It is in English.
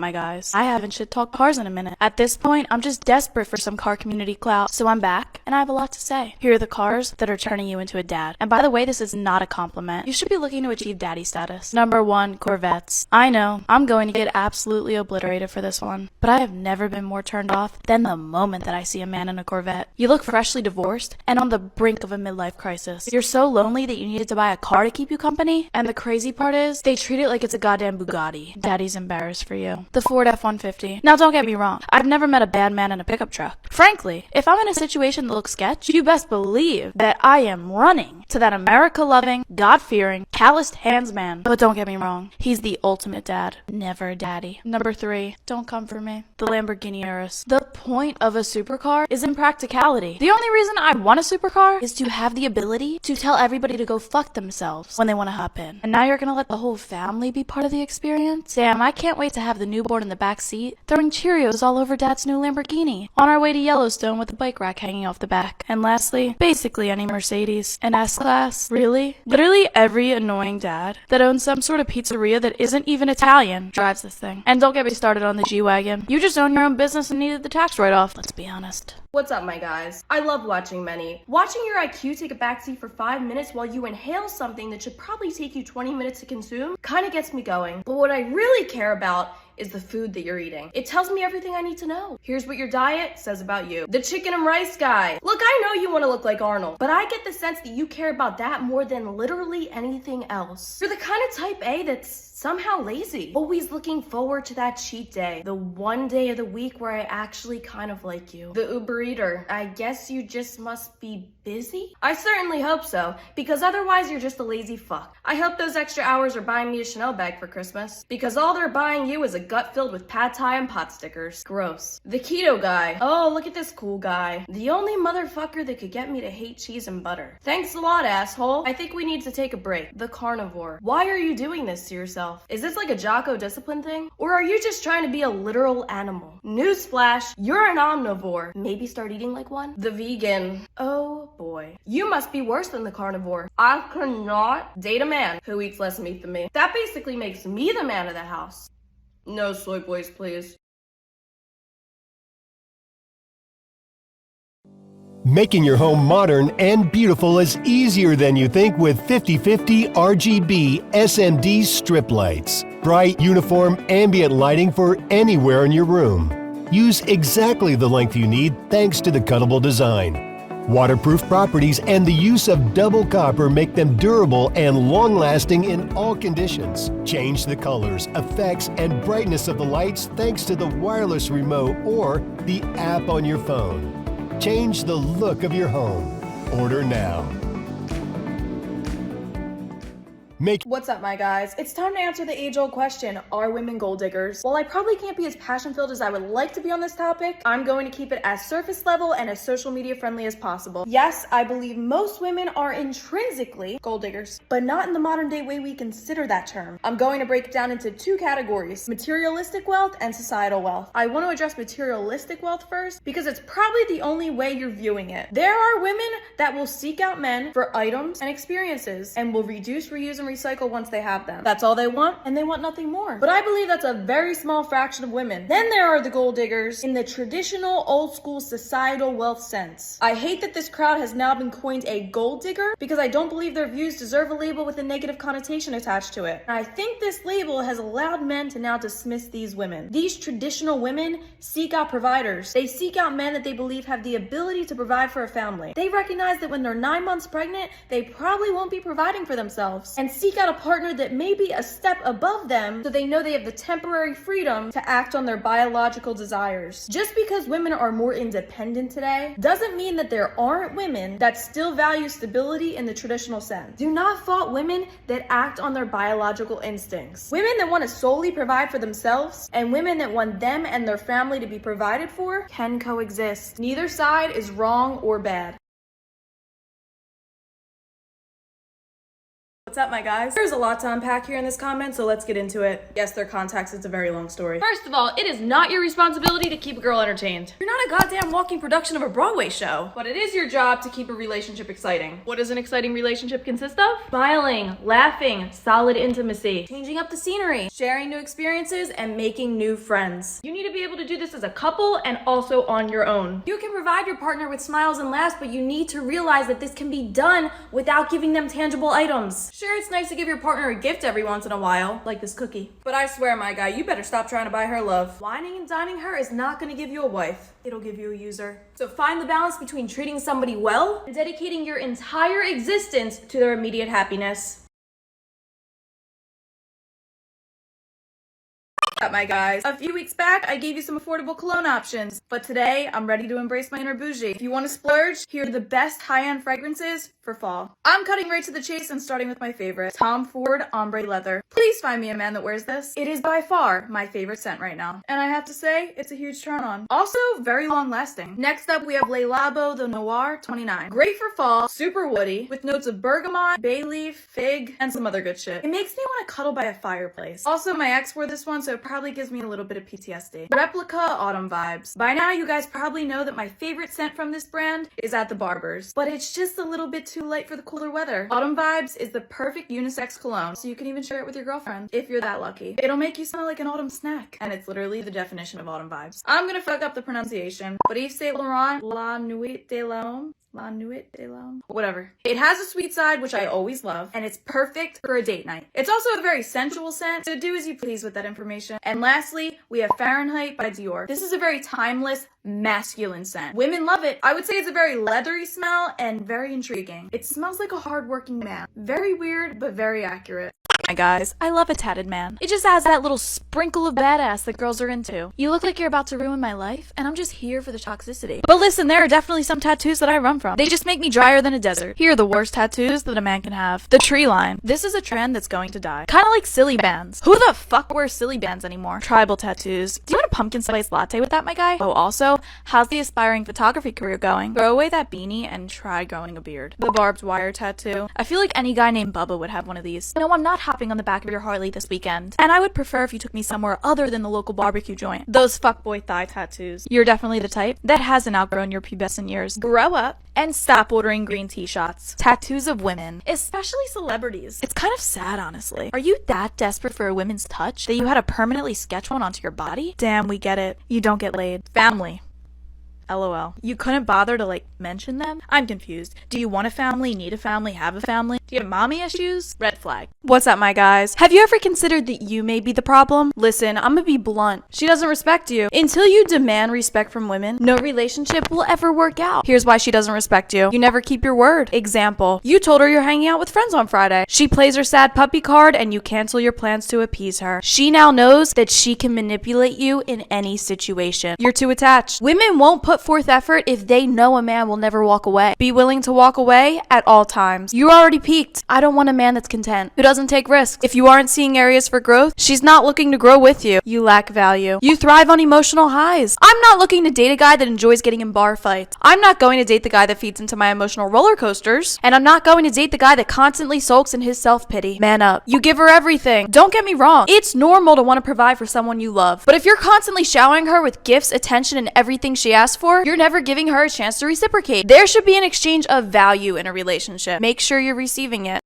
my guys? I haven't shit-talked cars in a minute. At this point, I'm just desperate for some car community clout, so I'm back, and I have a lot to say. Here are the cars that are turning you into a dad. And by the way, this is not a compliment. You should be looking to achieve daddy status. Number 1, Corvettes. I know, I'm going to get absolutely obliterated for this one, but I have never been more turned off than the moment that I see a man in a Corvette. You look freshly divorced and on the brink of a midlife crisis. You're so lonely that you needed to buy a car to keep you company, and the crazy part is, they treat it like it's a goddamn Bugatti. Daddy's embarrassed for you. The Ford F-150. Now don't get me wrong, I've never met a bad man in a pickup truck. Frankly, if I'm in a situation that looks sketch, you best believe that I am running to that America-loving, God-fearing, calloused hands man. But don't get me wrong, he's the ultimate dad. Never a daddy. Number 3, don't come for me. The Lamborghini Urus. The point of a supercar is in practicality. The only reason I want a supercar is to have the ability to tell everybody to go fuck themselves when they want to hop in. And now you're gonna let the whole family be part of the experience? Damn, I can't wait to have the newborn in the back seat throwing Cheerios all over Dad's new Lamborghini on our way to Yellowstone with the bike rack hanging off the back. And lastly, basically any Mercedes. An S-Class? Really? Literally every annoying dad that owns some sort of pizzeria that isn't even Italian drives this thing. And don't get me started on the G-Wagon. You just own your own business and needed the tax write-off, let's be honest. What's up, my guys? I love watching many. Watching your IQ take a backseat for 5 minutes while you inhale something that should probably take you 20 minutes to consume kind of gets me going. But what I really care about is the food that you're eating. It tells me everything I need to know. Here's what your diet says about you. The chicken and rice guy. Look, I know you want to look like Arnold, but I get the sense that you care about that more than literally anything else. You're the kind of type A that's somehow lazy. Always looking forward to that cheat day. The one day of the week where I actually kind of like you. The Uber eater. I guess you just must be busy? I certainly hope so, because otherwise you're just a lazy fuck. I hope those extra hours are buying me a Chanel bag for Christmas, because all they're buying you is a gut filled with pad thai and pot stickers. Gross. The keto guy. Oh, look at this cool guy. The only motherfucker that could get me to hate cheese and butter. Thanks a lot, asshole. I think we need to take a break. The carnivore. Why are you doing this to yourself? Is this like a Jocko discipline thing? Or are you just trying to be a literal animal? Newsflash, you're an omnivore. Maybe start eating like one? The vegan. Oh boy. You must be worse than the carnivore. I cannot date a man who eats less meat than me. That basically makes me the man of the house. No soy boys, please. Making your home modern and beautiful is easier than you think with 50/50 RGB SMD strip lights. Bright, uniform, ambient lighting for anywhere in your room. Use exactly the length you need thanks to the cuttable design. Waterproof properties and the use of double copper make them durable and long-lasting in all conditions. Change the colors, effects, and brightness of the lights thanks to the wireless remote or the app on your phone. Change the look of your home. Order now. What's up, my guys? It's time to answer the age-old question, are women gold diggers? While I probably can't be as passion-filled as I would like to be on this topic, I'm going to keep it as surface level and as social media friendly as possible. Yes, I believe most women are intrinsically gold diggers, but not in the modern day way we consider that term. I'm going to break it down into 2 categories, materialistic wealth and societal wealth. I want to address materialistic wealth first because it's probably the only way you're viewing it. There are women that will seek out men for items and experiences and will reduce, reuse, and recycle once they have them. That's all they want, and they want nothing more. But I believe that's a very small fraction of women. Then there are the gold diggers in the traditional old school societal wealth sense. I hate that this crowd has now been coined a gold digger because I don't believe their views deserve a label with a negative connotation attached to it. And I think this label has allowed men to now dismiss these women. These traditional women seek out providers. They seek out men that they believe have the ability to provide for a family. They recognize that when they're 9 months pregnant, they probably won't be providing for themselves, and seek out a partner that may be a step above them so they know they have the temporary freedom to act on their biological desires. Just because women are more independent today doesn't mean that there aren't women that still value stability in the traditional sense. Do not fault women that act on their biological instincts. Women that want to solely provide for themselves and women that want them and their family to be provided for can coexist. Neither side is wrong or bad. What's up, my guys? There's a lot to unpack here in this comment, so let's get into it. Yes, their context, it's a very long story. First of all, it is not your responsibility to keep a girl entertained. You're not a goddamn walking production of a Broadway show, but it is your job to keep a relationship exciting. What does an exciting relationship consist of? Smiling, laughing, solid intimacy, changing up the scenery, sharing new experiences, and making new friends. You need to be able to do this as a couple and also on your own. You can provide your partner with smiles and laughs, but you need to realize that this can be done without giving them tangible items. Sure, it's nice to give your partner a gift every once in a while, like this cookie. But I swear, my guy, you better stop trying to buy her love. Whining and dining her is not gonna give you a wife. It'll give you a user. So find the balance between treating somebody well and dedicating your entire existence to their immediate happiness. Up, my guys. A few weeks back, I gave you some affordable cologne options, but today I'm ready to embrace my inner bougie. If you want to splurge, here are the best high-end fragrances for fall. I'm cutting right to the chase and starting with my favorite, Tom Ford Ombre Leather. Please find me a man that wears this. It is by far my favorite scent right now, and I have to say, it's a huge turn on. Also, very long lasting. Next up, we have Le Labo the Noir 29. Great for fall, super woody, with notes of bergamot, bay leaf, fig, and some other good shit. It makes me want to cuddle by a fireplace. Also, my ex wore this one, so it probably gives me a little bit of PTSD. Replica Autumn Vibes. By now, you guys probably know that my favorite scent from this brand is at the barber's, but it's just a little bit too light for the cooler weather. Autumn Vibes is the perfect unisex cologne, so you can even share it with your girlfriend, if you're that lucky. It'll make you smell like an autumn snack, and it's literally the definition of autumn vibes. I'm gonna fuck up the pronunciation, but Yves Saint Laurent La Nuit de l'Homme, whatever. It has a sweet side, which I always love, and it's perfect for a date night. It's also a very sensual scent, so do as you please with that information. And lastly, we have Fahrenheit by Dior. This is a very timeless, masculine scent. Women love it. I would say it's a very leathery smell and very intriguing. It smells like a hardworking man. Very weird, but very accurate. My guys, I love a tatted man. It just adds that little sprinkle of badass that girls are into. You look like you're about to ruin my life, and I'm just here for the toxicity. But listen, there are definitely some tattoos that I run from. They just make me drier than a desert. Here are the worst tattoos that a man can have. The tree line. This is a trend that's going to die. Kinda like silly bands. Who the fuck wears silly bands anymore? Tribal tattoos. Do you want a pumpkin spice latte with that, my guy? Oh, also, how's the aspiring photography career going? Throw away that beanie and try growing a beard. The barbed wire tattoo. I feel like any guy named Bubba would have one of these. No, I'm not hopping on the back of your Harley this weekend, and I would prefer if you took me somewhere other than the local barbecue joint. Those fuckboy thigh tattoos. You're definitely the type that hasn't outgrown your pubescent years. Grow up and stop ordering green tea shots. Tattoos of women, especially celebrities. It's kind of sad, honestly. Are you that desperate for a woman's touch that you had to permanently sketch one onto your body? Damn, we get it. You don't get laid. Family. LOL. You couldn't bother to, mention them? I'm confused. Do you want a family, need a family, have a family? Do you have mommy issues? Red flag. What's up, my guys? Have you ever considered that you may be the problem? Listen, I'm gonna be blunt. She doesn't respect you. Until you demand respect from women, no relationship will ever work out. Here's why she doesn't respect you. You never keep your word. Example. You told her you're hanging out with friends on Friday. She plays her sad puppy card and you cancel your plans to appease her. She now knows that she can manipulate you in any situation. You're too attached. Women won't put forth effort if they know a man will never walk away. Be willing to walk away at all times. You already peaked. I don't want a man that's content, who doesn't take risks. If you aren't seeing areas for growth, she's not looking to grow with you. You lack value. You thrive on emotional highs. I'm not looking to date a guy that enjoys getting in bar fights. I'm not going to date the guy that feeds into my emotional roller coasters. And I'm not going to date the guy that constantly sulks in his self-pity. Man up. You give her everything. Don't get me wrong. It's normal to want to provide for someone you love. But if you're constantly showering her with gifts, attention, and everything she asks for, you're never giving her a chance to reciprocate. There should be an exchange of value in a relationship. Make sure you're receiving it.